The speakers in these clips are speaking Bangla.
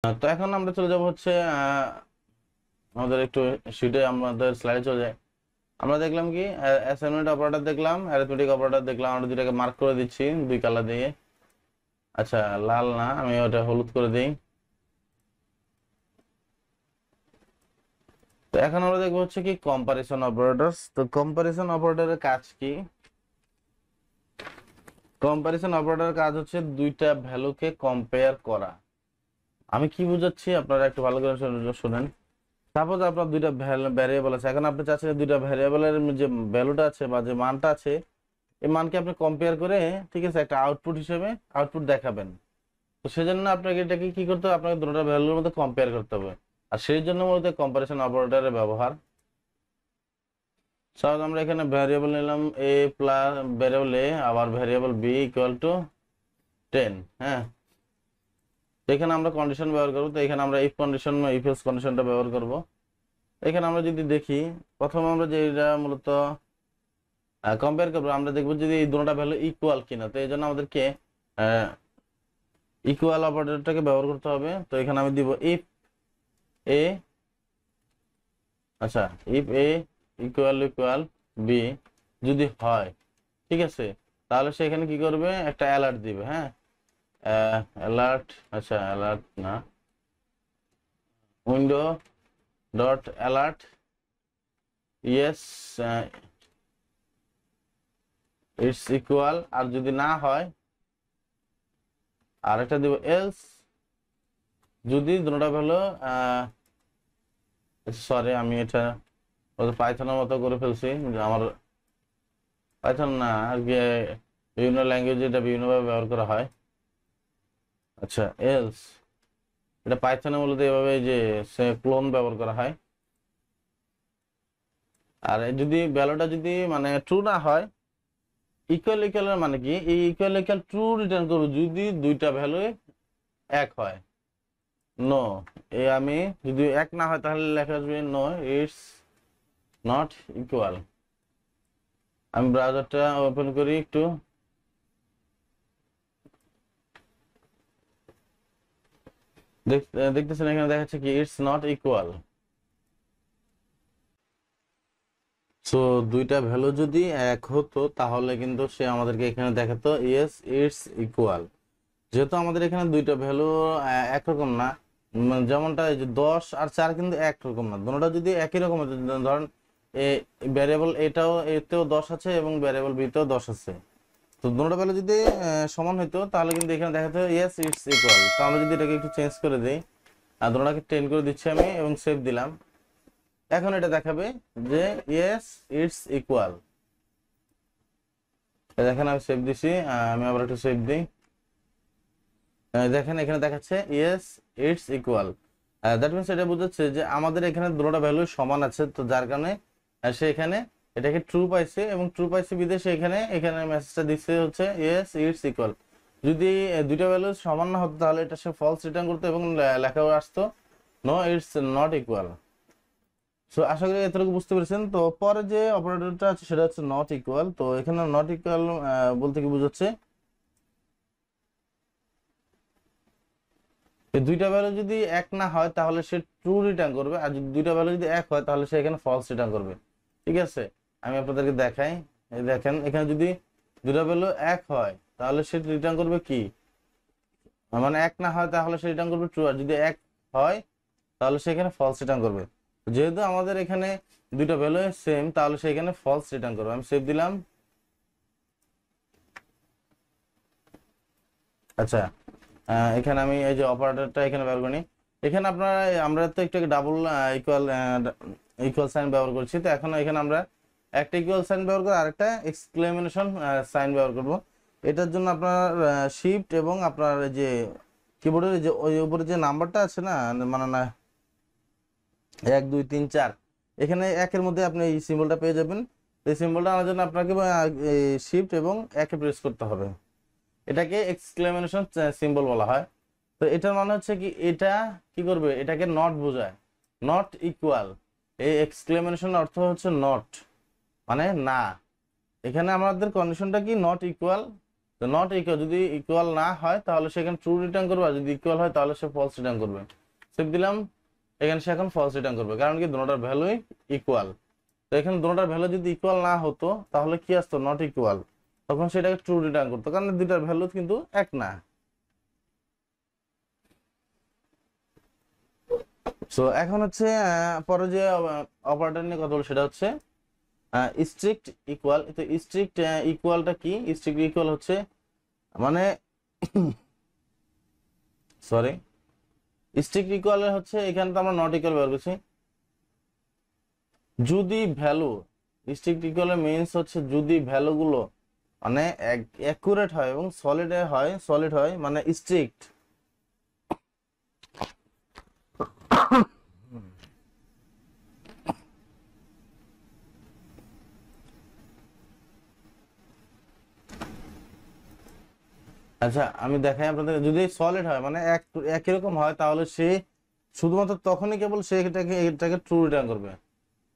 তো এখন আমরা চলে যাব হচ্ছে আমাদের একটু শিটে আমাদের স্লাইডে চলে যায়। আমরা দেখলাম কি অ্যাসাইনমেন্ট অপারেটর দেখলাম, অ্যারিথমেটিক অপারেটর দেখলাম। আমরা দুটাকে মার্ক করে দিচ্ছি দুই কালার দিয়ে। আচ্ছা, লাল না, আমি ওটা হলুদ করে দিই। তো এখন আমরা দেখবো হচ্ছে কি কম্পারিসন অপারেটরস। তো কম্পারিসন অপারেটরের কাজ কি? কম্পারিসন অপারেটরের কাজ হচ্ছে দুইটা ভ্যালুকে কম্পেয়ার করা। আমি কি বুঝাচ্ছি আপনারা একটু ভালো করে শুনেন। সাপোজ আপনার দুইটা ভ্যারিয়েবল আছে, এখন আপনি চাচ্ছেন দুইটা ভ্যারিয়েবলের যে ভ্যালুটা আছে বা যে মানটা আছে, এই মানকে আপনি কম্পেয়ার করে, ঠিক আছে, একটা আউটপুট হিসেবে আউটপুট দেখাবেন। তো সেজন্য আপনাকে এটাকে কি করতে হবে? আপনাকে দুটো ভ্যালুর মধ্যে কম্পেয়ার করতে হবে, আর সেই জন্য মূলত কম্পারিসন অপারেটরের ব্যবহার। সাপোজ আমরা এখানে ভ্যারিয়েবল নিলাম এ প্লাস ভ্যারিয়েবল এ, আবার ভ্যারিয়েবল বি ইকুয়াল টু 10। হ্যাঁ, তো এখানে আমরা কন্ডিশন ব্যবহার করবো। তো এখানে আমরা ইফ কন্ডিশন, ইফ এলস কন্ডিশনটা ব্যবহার করব। এখানে আমরা যদি দেখি, প্রথমে আমরা যে এটা মূলত কম্পেয়ার করবো, আমরা দেখবো যদি এই দুটোটা ভ্যালু ইকুয়াল কিনা। তো এই জন্য আমাদেরকে ইকুয়াল অপারেটরটাকে ব্যবহার করতে হবে। তো এখানে আমি দিব ইফ এ, আচ্ছা, if A equal equal B যদি হয়, ঠিক আছে, তাহলে সে এখানে কি করবে? একটা অ্যালার্ট দিবে। হ্যাঁ, অ্যালার্ট, আচ্ছা অ্যালার্ট না, window dot alert yes it's equal. আর যদি না হয় আর একটা দিব এলস, যদি দুটোটা ভ্যালু সরি আমি এটা পাইথনের মতো করে ফেলছি, আমার পাইথন না আর কি, বিভিন্ন ল্যাঙ্গুয়েজ এটা বিভিন্নভাবে ব্যবহার করা হয়। আচ্ছা, এলস এটা পাইথনে মূলত এভাবে যে ক্লোন ব্যবহার করা হয়। আর যদি ভ্যালুটা যদি মানে ট্রু না হয়, ইকুয়াল ইকুয়ালের মানে কি, এই ইকুয়াল ইকুয়াল ট্রু রিটার্ন করবো যদি দুইটা ভ্যালু এক হয়। নো, আমি যদি এক না হয় তাহলে লেখা আসবে নো ইটস নট ইকুয়াল। আমি ব্রাউজারটা ওপেন করি একটু। দেখতেছেন এখানে দেখাচ্ছে কি ইটস নট ইকুয়াল। সো দুইটা ভ্যালু যদি এক হতো তাহলে কিন্তু সে আমাদেরকে এখানে দেখাতো ইয়েস ইটস ইকুয়াল। যেহেতু আমাদের এখানে দুইটা ভ্যালু একরকম না, যেমনটা এই যে 10 আর 4 কিন্তু একরকম না, দুটোটা যদি একই রকম হতো, ধরেন ভ্যারিয়েবল এটাও এতেও 10 আছে এবং ভ্যারিয়েবল বিতেও 10 আছে, তো দুটোটা ভ্যালু যদি সমান হইতো তাহলে কিন্তু এখানে দেখাতো ইয়েস ইটস ইকুয়াল। তো আমরা যদি এটাকে একটু চেঞ্জ করে দিই, আর দুটোটাকে 10 করে দিচ্ছি আমি এবং সেভ দিলাম, এখন এটা দেখাবে যে ইয়েস ইটস ইকুয়াল। দেখেন আমি সেভ দিছি, আমি আবার একটু সেভ দিই। দেখেন এখানে দেখাচ্ছে yes it's equal. That means এটা বোঝাচ্ছে যে আমাদের এখানে দুটোটা ভ্যালু সমান আছে, তো যার কারণে সে এখানে এটাকে ট্রু পাইছে, এবং ট্রু পাইছে বিদেশে এখানে এখানে মেসেজটা দিচ্ছে হচ্ছে ইয়েস ইটস ইকুয়াল। যদি দুইটা ভ্যালু সমান না হতো তাহলে এটা সে ফলস রিটার্ন করতো এবং লেখাও আসতো no it's not equal. So আশা করি এতটুকু বুঝতে পেরেছেন। তো পরে যে অপারেটরটা আছে সেটা হচ্ছে নট ইকুয়াল। তো এখানে নট ইকুয়াল বলতে কি বোঝাচ্ছে, এই দুইটা ভ্যালু যদি এক না হয় তাহলে সে ট্রু রিটার্ন করবে, আর যদি দুইটা ভ্যালু যদি এক হয় তাহলে সে এখানে ফলস রিটার্ন করবে। ঠিক আছে, আমি আপনাদেরকে দেখাই। এই দেখেন এখানে যদি দুইটা ভ্যালু এক হয় তাহলে সে রিটার্ন করবে কি, মানে এক না হয় তাহলে সে রিটার্ন করবে ট্রু, আর যদি এক হয় তাহলে সে এখানে ফলস রিটার্ন করবে। যেহেতু আমাদের এখানে দুইটা ভ্যালু সেম তাহলে সে এখানে ফলস রিটার্ন করবে। আমি সেভ দিলাম। আচ্ছা, এখানে আমি এই যে অপারেটরটা এখানে ব্যবহার করি। এখানে আপনারা, আমরা তো একটু ডাবল ইকুয়াল ইকুয়াল সাইন ব্যবহার করছি, তো এখন এখানে আমরা একটা ইকুয়াল সাইন ব্যবহার করে আরেকটা এক্সক্লেমেশন সাইন ব্যবহার করব। এটার জন্য আপনার শিফট এবং আপনার যে কিবোর্ডের যে ওই উপরে যে নাম্বারটা আছে না, মানে না 1 2 3 4, এখানে একের মধ্যে আপনি এই সিম্বলটা পেয়ে যাবেন। এই সিম্বলটা আনার জন্য আপনাকে শিফট এবং একে প্রেস করতে হবে। এটাকে এক্সক্লেমেশন সিম্বল বলা হয়। তো এটার মানে হচ্ছে কি, এটা কি করবে, এটাকে নট বোঝায়, নট ইকুয়াল। এই এক্সক্লেমেশন অর্থ হচ্ছে নট, মানে না। এখানে আমাদের কন্ডিশনটা কি, নট ইকুয়াল। তো নট ইকুয়াল যদি ইকুয়াল না হয় তাহলে সে এখানে ট্রু রিটার্ন করবে, আর যদি ইকুয়াল হয় তাহলে সে ফলস রিটার্ন করবে। সেভ দিলাম, এখানে সে এখন ফলস রিটার্ন করবে, কারণ কি দুটোটার ভ্যালুই ইকুয়াল। তো এখানে দুটোটার ভ্যালু যদি ইকুয়াল না হতো তাহলে কি আসতো, নট ইকুয়াল, তখন সেটাকে ট্রু রিটার্ন করতো, কারণ দুটার ভ্যালু কিন্তু এক না। সো এখন হচ্ছে পরে যে অপারেটর নিয়ে কথা বলবো সেটা হচ্ছে স্ট্রিক্ট ইকুয়াল। তো স্ট্রিক্ট ইকুয়ালটা কি? স্ট্রিক্ট ইকুয়াল হচ্ছে মানে সরি, স্ট্রিক্ট ইকুয়াল হচ্ছে এখানে তো আমরা নট ইকুয়াল ব্যবহার করছি। যদি ভ্যালু, স্ট্রিক্ট ইকুয়াল মিনস হচ্ছে যদি ভ্যালুগুলো মানে অ্যাকুরেট হয় এবং সলিড হয় মানে স্ট্রিক্ট। আচ্ছা আমি দেখাই আপনাদের, যদি সলিড হয় মানে একই রকম হয় তাহলে সে শুধুমাত্র তখনই কেবল সে এটাকে ট্রু রিটার্ন করবে।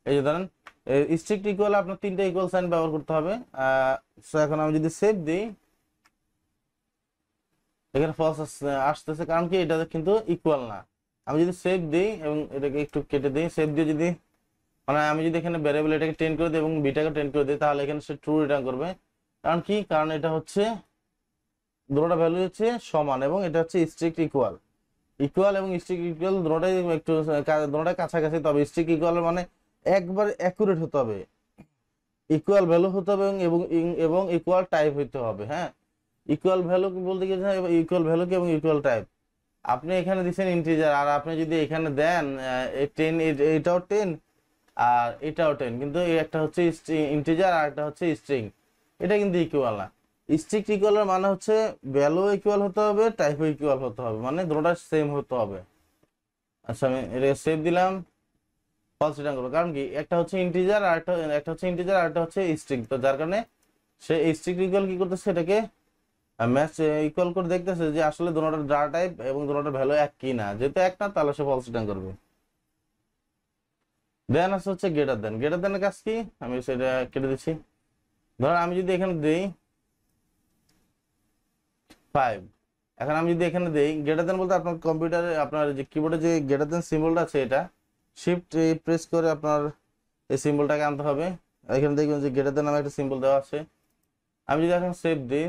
এই যে ধরেন স্ট্রিক্ট ইকুয়াল আপনার তিনটা ইকুয়াল সাইন ব্যবহার করতে হবে। সো এখন আমি যদি সেভ দিই, এখানে ফলস আসতেছে, কারণ কি এটা কিন্তু ইকুয়াল না। আমি যদি সেভ দিই এবং এটাকে একটু কেটে দিই, সেভ দিয়ে যদি মানে আমি যদি এখানে ভ্যারিয়েবল এটাকে 10 করে দিই এবং বিটাকে 10 করে দিই, তাহলে এখানে সে ট্রু রিটার্ন করবে। কারণ কি, কারণ এটা হচ্ছে দুটোটা ভ্যালু হচ্ছে সমান এবং এটা হচ্ছে স্ট্রিক্ট ইকুয়াল। ইকুয়াল এবং স্ট্রিক্ট ইকুয়াল দুটোটাই একটু দুটোটাই কাছাকাছি, তবে স্ট্রিক্ট ইকুয়াল মানে একবার অ্যাকুরেট হতে হবে, ইকুয়াল ভ্যালু হতে হবে এবং এবং ইকুয়াল টাইপ হইতে হবে। হ্যাঁ, ইকুয়াল ভ্যালু বলতে গেলে ইকুয়াল ভ্যালু কি এবং ইকুয়াল টাইপ। আপনি এখানে দিচ্ছেন ইন্টিজার, আর আপনি যদি এখানে দেন 10, এটাও 10 আর এটাও 10, কিন্তু একটা হচ্ছে ইন্টিজার আর একটা হচ্ছে স্ট্রিং, এটা কিন্তু ইকুয়াল না। স্ট্রিক্ট ইকুয়ালের মানে হচ্ছে ভ্যালু ইকুয়াল হতে হবে, টাইপও ইকুয়াল হতে হবে, মানে দুটোটা সেম হতে হবে। আচ্ছা আমি এটা সেভ দিলাম, ফলস রিটার্ন করবো, কারণ কি একটা হচ্ছে ইন্টিজার আর একটা হচ্ছে ইন্টিজার আর একটা হচ্ছে স্ট্রিং। তো যার কারণে সে স্ট্রিক্ট ইকুয়াল কি করতেছে, এটাকে ম্যাচ ইকুয়াল করে দেখতেছে যে আসলে দুটোটার ডাটা টাইপ এবং দুটোটার ভ্যালু এক কি না, যেহেতু এক না তাহলে সে ফলস রিটার্ন করবে। দেন আছে হচ্ছে গ্রেটার দেন। গ্রেটার দেনের কাজ কি, আমি সেটা কেটে দিচ্ছি। ধর আমি যদি এখানে দিই 5, এখন আমি যদি এখানে দিই গ্রেটার দেন বলতে আপনার কম্পিউটারে আপনার যে কিবোর্ডে যে গ্রেটার দেন সিম্বলটা আছে, এটা শিফট প্রেস করে আপনার এই সিম্বলটাকে আনতে হবে। এখানে দেখবেন যে গ্রেটার দেন নামে একটা সিম্বল দেওয়া আছে। আমি যদি এখন সেভ দিই,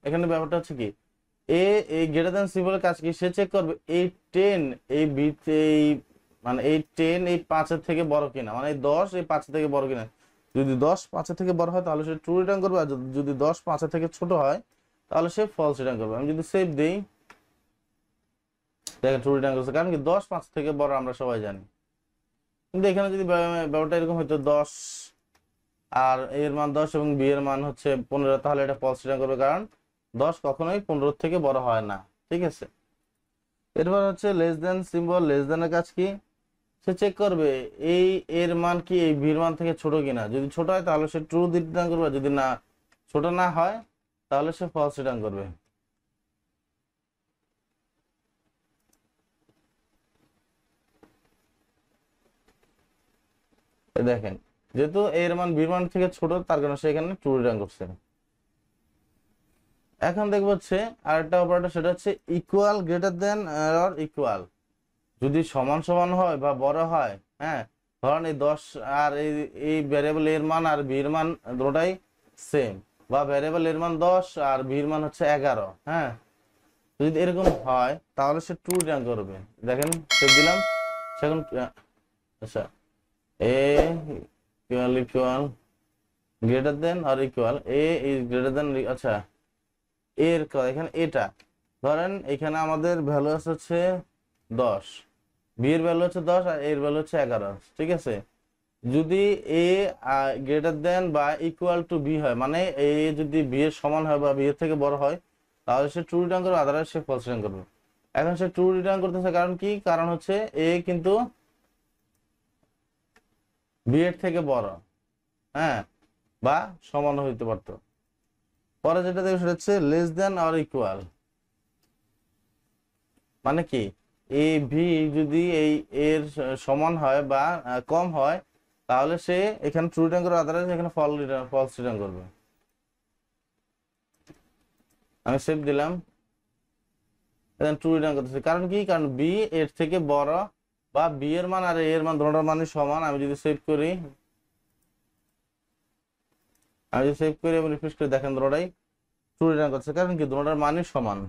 এখানে ব্যাপারটা হচ্ছে কি, এই গ্রেটার দেন সিম্বলের কাজ কি, সে চেক করবে এই 10 এই বিট এই মানে এই 10 এই 5 থেকে বড় কিনা, মানে এই 10 এই 5 থেকে বড় কিনা। যদি 10 5 থেকে বড় হয় তাহলে সে ট্রু রিটার্ন করবে, আর যদি 10 5 থেকে ছোট হয় তাহলে সে ফলস রিটার্ন করবে। আমি যদি সেভ দিই, দেখেন ট্রু রিটার্ন করছে, কারণ কি 10 5 থেকে বড় আমরা সবাই জানি। কিন্তু এখানে যদি ব্যাপারটা এরকম হয়তো 10 আর এর মান 10 এবং বি এর মান হচ্ছে 15, তাহলে এটা ফলস রিটার্ন করবে, কারণ 10 কখনোই 15 থেকে বড় হয় না। ঠিক আছে, এরপর হচ্ছে লেস দেন সিম্বল। লেস দেনের কাজ কি, সে চেক করবে এই এর মান কি এই ভির মান থেকে ছোট কিনা, যদি ছোট হয় তাহলে সে ট্রু রিটার্ন করবে, যদি না ছোট না হয় তাহলে সে ফলস রিটার্ন করবে। দেখেন যেহেতু এর মান ভির মান থেকে ছোট, তার কারণে সে এখানে ট্রু রিটার্ন করছে। এখন দেখবো হচ্ছে আরেকটা অপারেটর, সেটা হচ্ছে equal greater than or equal. যদি সমান সমান হয় বা বড় হয়, হ্যাঁ ধরেন এই 10 আর এই ভ্যারিয়েবল এর মান আর ভির মান দুটোটাই সেম, বা ভ্যারিয়েবল এর মান 10 আর ভির মান হচ্ছে 11, হ্যাঁ যদি এরকম হয় তাহলে সে ট্রু রিটার্ন করবে। দেখেন সেভ দিলাম, সেখন আচ্ছা এ ইকুয়াল গ্রেটার দেন আর equal A is greater than, আচ্ছা এর এখানে এটা ধরেন এখানে আমাদের ভ্যালু আছে হচ্ছে 10, বি এর ভ্যালু হচ্ছে 10 আর এর ভ্যালু হচ্ছে 11। ঠিক আছে, যদি এ গ্রেটার দেন বা ইকুয়াল টু বি হয়, মানে এ যদি বি এর সমান হয় বা বি এর থেকে বড় হয়, তাহলে সে ট্রু রিটার্ন করবে, আদারওয়াইজ সে ফলস রিটার্ন করবে। এখন সে ট্রু রিটার্ন করতেছে, কারণ কি, কারণ হচ্ছে এ কিন্তু বি এর থেকে বড়, হ্যাঁ বা সমান হইতে পারতো। পরে যেটা দেখবে সেটা হচ্ছে লেস দেন অর ইকুয়াল, মানে কি এ ভি যদি এই এর সমান হয় বা কম হয় তাহলে সে এখানে ট্রু রিটার্ন করবে, আদারওয়াইজ এখানে ফলস রিটার্ন করবে। আমি সেভ দিলাম, এখন ট্রু রিটার্ন করতেছি। কারণ কি, কারণ বি এর থেকে বড় বা বি এর মান আর এ এর মান দুটোর মানই সমান। আমি যদি সেভ করি এবং রিফ্রেশ করে দেখেন দুটোটাই ট্রু রিটার্ন করছে, কারণ কি দুটোটার মানই সমান।